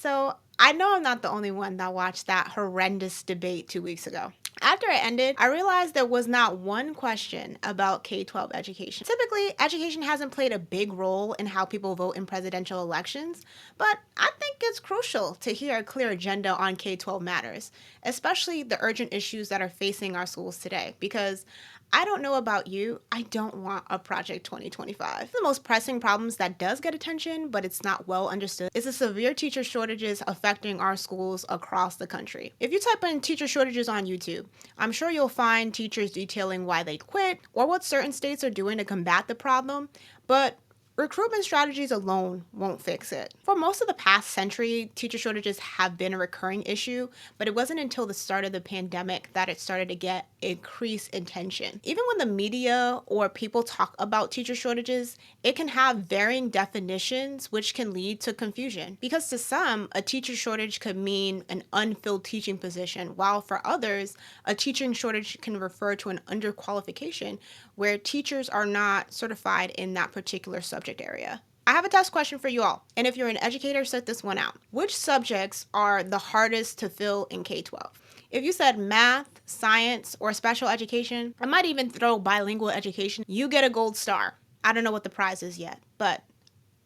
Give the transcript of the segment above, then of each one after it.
So I know I'm not the only one that watched that horrendous debate 2 weeks ago. After it ended, I realized there was not one question about K-12 education. Typically, education hasn't played a big role in how people vote in presidential elections, but I think it's crucial to hear a clear agenda on K-12 matters, especially the urgent issues that are facing our schools today, because I don't know about you, I don't want a Project 2025. The most pressing problems that does get attention, but it's not well understood, is the severe teacher shortages affecting our schools across the country. If you type in teacher shortages on YouTube, I'm sure you'll find teachers detailing why they quit or what certain states are doing to combat the problem, but recruitment strategies alone won't fix it. For most of the past century, teacher shortages have been a recurring issue, but it wasn't until the start of the pandemic that it started to get increased attention. Even when the media or people talk about teacher shortages, it can have varying definitions, which can lead to confusion. Because to some, a teacher shortage could mean an unfilled teaching position, while for others, a teaching shortage can refer to an underqualification where teachers are not certified in that particular subject area. I have a test question for you all, and if you're an educator, set this one out. Which subjects are the hardest to fill in K-12? If you said math, science, or special education, I might even throw bilingual education, you get a gold star. I don't know what the prize is yet, but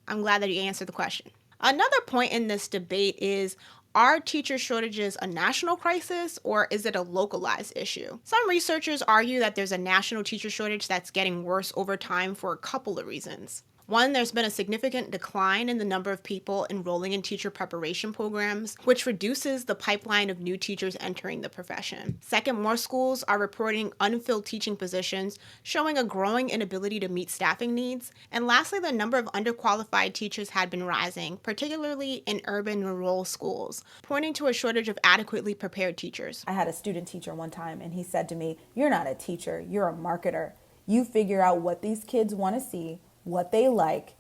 I'm glad that you answered the question. Another point in this debate is, are teacher shortages a national crisis or is it a localized issue? Some researchers argue that there's a national teacher shortage that's getting worse over time for a couple of reasons. One, there's been a significant decline in the number of people enrolling in teacher preparation programs, which reduces the pipeline of new teachers entering the profession. Second, more schools are reporting unfilled teaching positions, showing a growing inability to meet staffing needs. And lastly, the number of underqualified teachers had been rising, particularly in urban and rural schools, pointing to a shortage of adequately prepared teachers. I had a student teacher one time, and he said to me, "You're not a teacher, you're a marketer. You figure out what these kids want to see, what they like,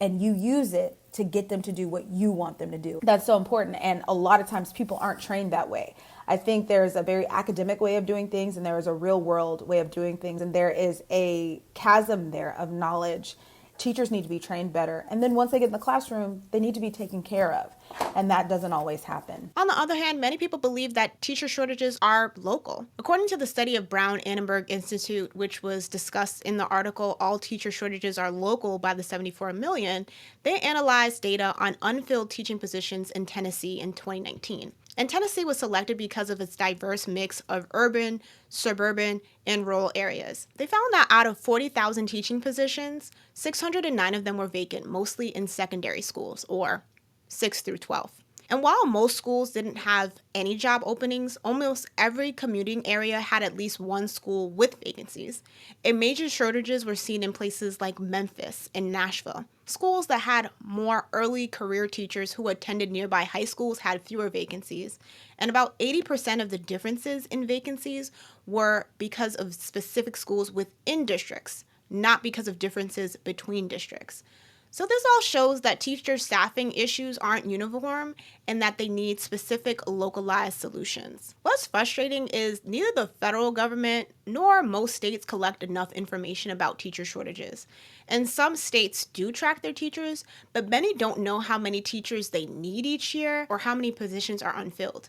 and you use it to get them to do what you want them to do." That's so important, and a lot of times people aren't trained that way. I think there's a very academic way of doing things, and there is a real world way of doing things, and there is a chasm there of knowledge. Teachers need to be trained better, and then once they get in the classroom, they need to be taken care of, and that doesn't always happen. On the other hand, many people believe that teacher shortages are local. According to the study of Brown-Annenberg Institute, which was discussed in the article All Teacher Shortages Are Local by the 74 Million, they analyzed data on unfilled teaching positions in Tennessee in 2019. And Tennessee was selected because of its diverse mix of urban, suburban, and rural areas. They found that out of 40,000 teaching positions, 609 of them were vacant, mostly in secondary schools, or 6 through 12. And while most schools didn't have any job openings, almost every commuting area had at least one school with vacancies. And major shortages were seen in places like Memphis and Nashville. Schools that had more early career teachers who attended nearby high schools had fewer vacancies. And about 80% of the differences in vacancies were because of specific schools within districts, not because of differences between districts. So this all shows that teacher staffing issues aren't uniform and that they need specific localized solutions. What's frustrating is neither the federal government nor most states collect enough information about teacher shortages. And some states do track their teachers, but many don't know how many teachers they need each year or how many positions are unfilled.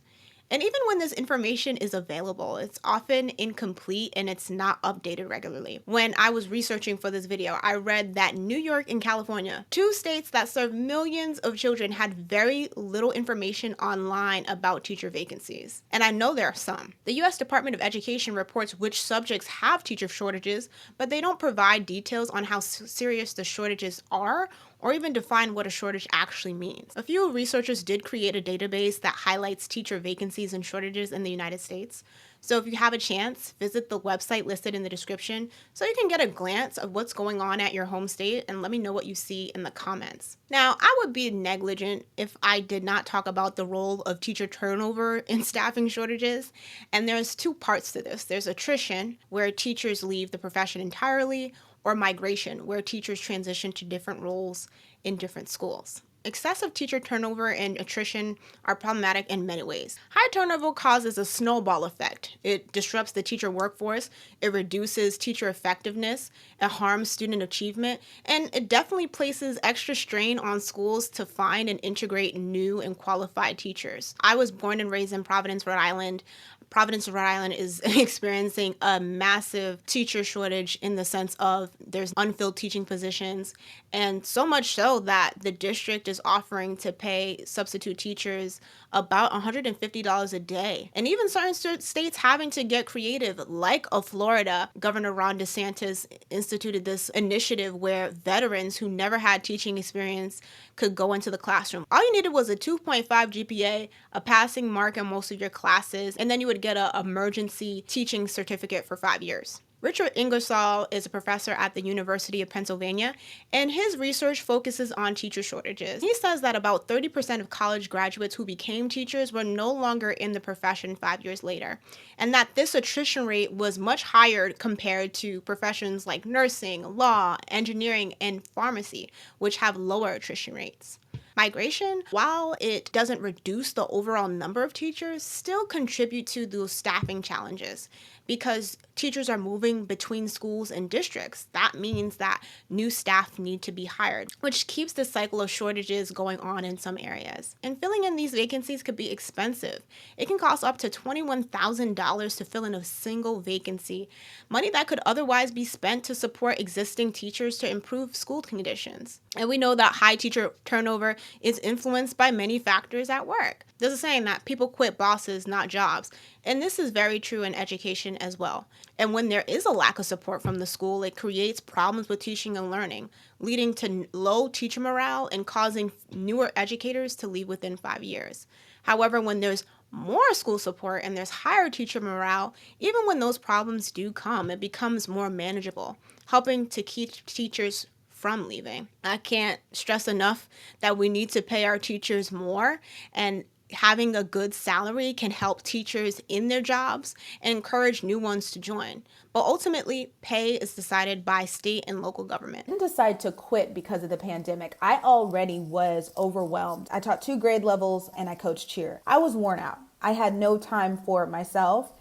And even when this information is available, it's often incomplete and it's not updated regularly. When I was researching for this video, I read that New York and California, two states that serve millions of children, had very little information online about teacher vacancies. And I know there are some. The U.S. Department of Education reports which subjects have teacher shortages, but they don't provide details on how serious the shortages are or even define what a shortage actually means. A few researchers did create a database that highlights teacher vacancies and shortages in the United States. So if you have a chance, visit the website listed in the description so you can get a glance of what's going on at your home state and let me know what you see in the comments. Now, I would be negligent if I did not talk about the role of teacher turnover in staffing shortages. And there's two parts to this. There's attrition, where teachers leave the profession entirely, or migration, where teachers transition to different roles in different schools. Excessive teacher turnover and attrition are problematic in many ways. High turnover causes a snowball effect. It disrupts the teacher workforce, it reduces teacher effectiveness, it harms student achievement, and it definitely places extra strain on schools to find and integrate new and qualified teachers. I was born and raised in Providence, Rhode Island. Providence, Rhode Island is experiencing a massive teacher shortage in the sense of there's unfilled teaching positions, and so much so that the district is offering to pay substitute teachers about $150 a day. And even certain states having to get creative, like Florida. Governor Ron DeSantis instituted this initiative where veterans who never had teaching experience could go into the classroom. All you needed was a 2.5 GPA, a passing mark in most of your classes, and then you would get an emergency teaching certificate for 5 years. Richard Ingersoll is a professor at the University of Pennsylvania, and his research focuses on teacher shortages. He says that about 30% of college graduates who became teachers were no longer in the profession 5 years later, and that this attrition rate was much higher compared to professions like nursing, law, engineering, and pharmacy, which have lower attrition rates. Migration, while it doesn't reduce the overall number of teachers, still contribute to those staffing challenges because teachers are moving between schools and districts. That means that new staff need to be hired, which keeps the cycle of shortages going on in some areas. And filling in these vacancies could be expensive. It can cost up to $21,000 to fill in a single vacancy, money that could otherwise be spent to support existing teachers to improve school conditions. And we know that high teacher turnover is influenced by many factors at work. There's a saying that people quit bosses, not jobs. And this is very true in education as well. And when there is a lack of support from the school, it creates problems with teaching and learning, leading to low teacher morale and causing newer educators to leave within 5 years. However, when there's more school support and there's higher teacher morale, even when those problems do come, it becomes more manageable, helping to keep teachers from leaving. I can't stress enough that we need to pay our teachers more, and having a good salary can help teachers in their jobs and encourage new ones to join. But ultimately, pay is decided by state and local government. I didn't decide to quit because of the pandemic. I already was overwhelmed. I taught 2 grade levels and I coached cheer. I was worn out. I had no time for myself.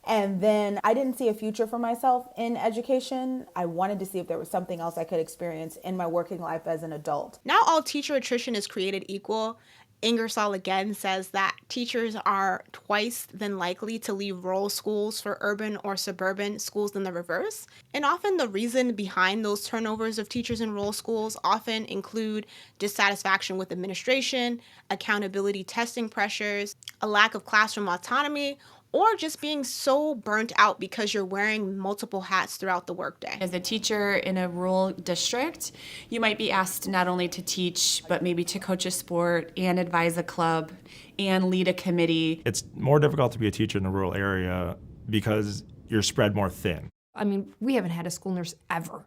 And then I didn't see a future for myself in education. I wanted to see if there was something else I could experience in my working life as an adult. Not all teacher attrition is created equal. Ingersoll again says that teachers are twice than likely to leave rural schools for urban or suburban schools than the reverse. And often the reason behind those turnovers of teachers in rural schools often include dissatisfaction with administration, accountability testing pressures, a lack of classroom autonomy, or just being so burnt out because you're wearing multiple hats throughout the workday. As a teacher in a rural district, you might be asked not only to teach, but maybe to coach a sport and advise a club and lead a committee. It's more difficult to be a teacher in a rural area because you're spread more thin. I mean, we haven't had a school nurse ever.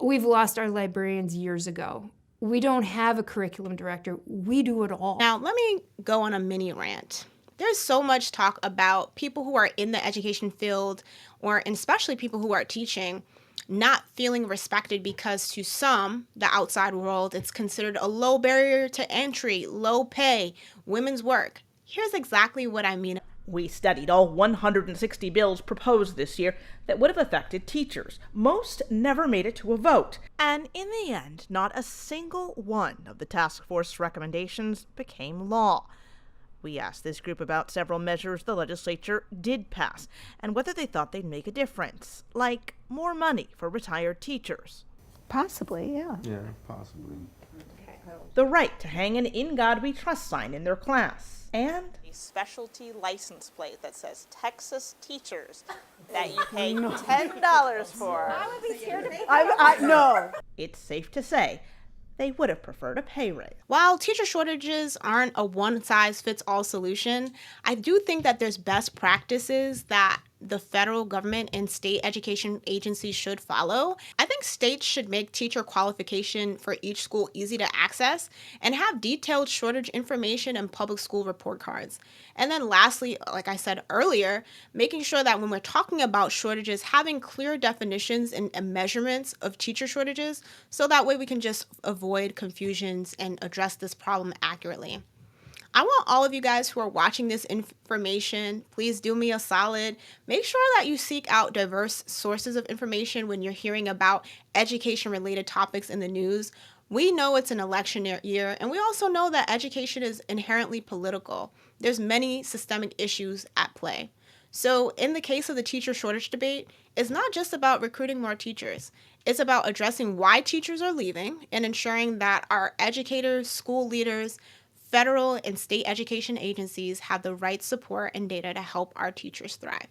We've lost our librarians years ago. We don't have a curriculum director. We do it all. Now, let me go on a mini rant. There's so much talk about people who are in the education field, or especially people who are teaching, not feeling respected because to some, the outside world, it's considered a low barrier to entry, low pay, women's work. Here's exactly what I mean. We studied all 160 bills proposed this year that would have affected teachers. Most never made it to a vote. And in the end, not a single one of the task force recommendations became law. We asked this group about several measures the legislature did pass and whether they thought they'd make a difference, like more money for retired teachers. Possibly, yeah. Yeah, possibly. The right to hang an "In God We Trust" sign in their class. And a specialty license plate that says Texas Teachers that you pay $10 for. I would be scared to no. It's safe to say they would have preferred a pay raise. While teacher shortages aren't a one-size-fits-all solution, I do think that there's best practices that the federal government and state education agencies should follow. I think states should make teacher qualification for each school easy to access and have detailed shortage information and public school report cards. And then lastly, like I said earlier, making sure that when we're talking about shortages, having clear definitions and measurements of teacher shortages, so that way we can just avoid confusions and address this problem accurately. I want all of you guys who are watching this information, please do me a solid. Make sure that you seek out diverse sources of information when you're hearing about education-related topics in the news. We know it's an election year, and we also know that education is inherently political. There's many systemic issues at play. So in the case of the teacher shortage debate, it's not just about recruiting more teachers. It's about addressing why teachers are leaving and ensuring that our educators, school leaders, federal and state education agencies have the right support and data to help our teachers thrive.